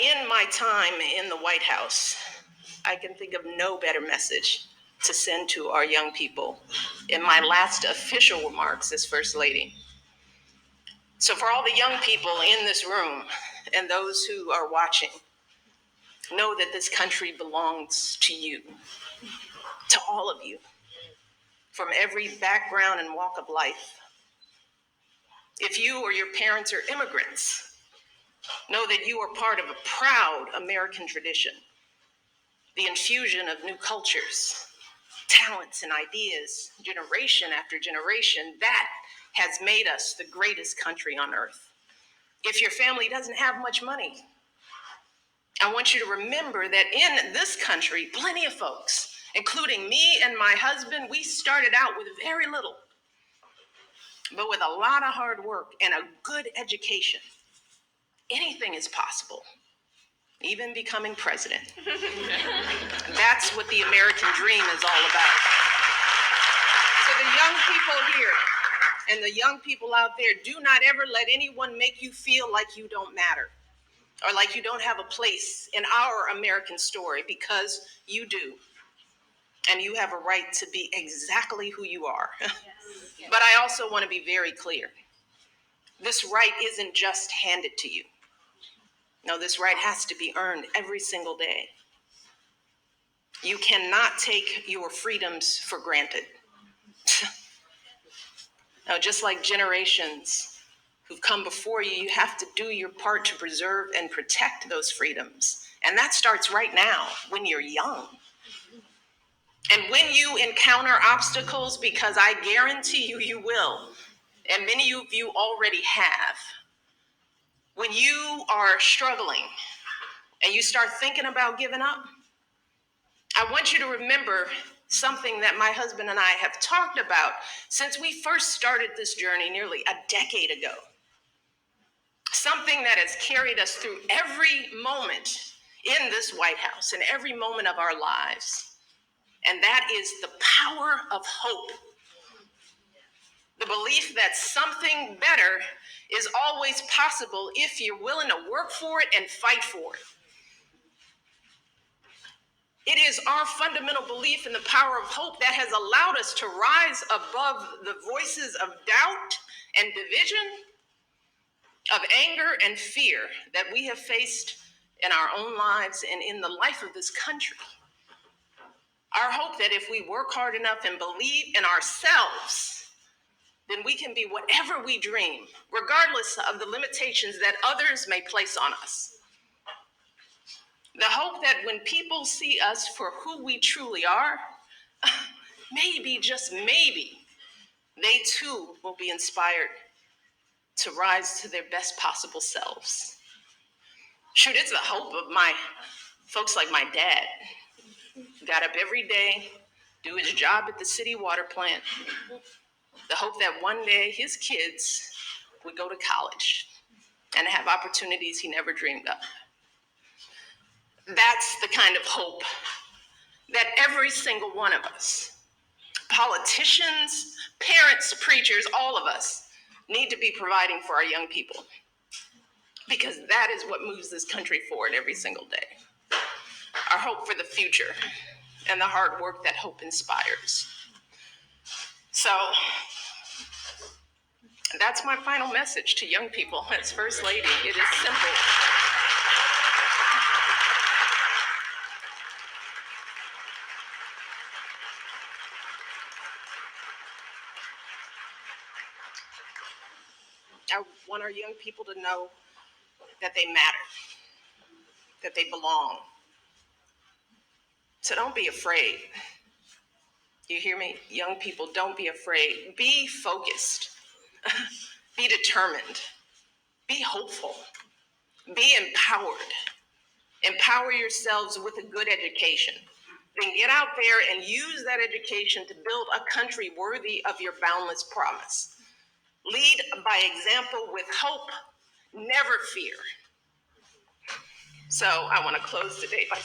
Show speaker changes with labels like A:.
A: in my time in the White House, I can think of no better message to send to our young people in my last official remarks as First Lady. So for all the young people in this room and those who are watching, know that this country belongs to you, to all of you, from every background and walk of life. If you or your parents are immigrants, know that you are part of a proud American tradition, the infusion of new cultures, talents, and ideas, generation after generation, that has made us the greatest country on earth. If your family doesn't have much money, I want you to remember that in this country, plenty of folks, including me and my husband, we started out with very little, but with a lot of hard work and a good education, anything is possible, even becoming president. That's what the American dream is all about. So the young people here and the young people out there, do not ever let anyone make you feel like you don't matter or like you don't have a place in our American story, because you do. And you have a right to be exactly who you are. Yes. But I also want to be very clear. This right isn't just handed to you. No, this right has to be earned every single day. You cannot take your freedoms for granted. Now, just like generations who've come before you, you have to do your part to preserve and protect those freedoms. And that starts right now when you're young. And when you encounter obstacles, because I guarantee you, you will, and many of you already have, when you are struggling and you start thinking about giving up, I want you to remember something that my husband and I have talked about since we first started this journey nearly a decade ago. Something that has carried us through every moment in this White House and every moment of our lives. And that is the power of hope. The belief that something better is always possible if you're willing to work for it and fight for it. It is our fundamental belief in the power of hope that has allowed us to rise above the voices of doubt and division, of anger and fear that we have faced in our own lives and in the life of this country. Our hope that if we work hard enough and believe in ourselves, then we can be whatever we dream, regardless of the limitations that others may place on us. The hope that when people see us for who we truly are, maybe, just maybe, they too will be inspired to rise to their best possible selves. Shoot, it's the hope of my folks like my dad. Got up every day, do his job at the city water plant. The hope that one day his kids would go to college and have opportunities he never dreamed of. That's the kind of hope that every single one of us, politicians, parents, preachers, all of us, need to be providing for our young people. Because that is what moves this country forward every single day. Our hope for the future and the hard work that hope inspires. So that's my final message to young people as First Lady. It is simple. I want our young people to know that they matter, that they belong. So don't be afraid. You hear me? Young people, don't be afraid. Be focused. Be determined. Be hopeful. Be empowered. Empower yourselves with a good education. Then get out there and use that education to build a country worthy of your boundless promise. Lead by example with hope, never fear. So I want to close today by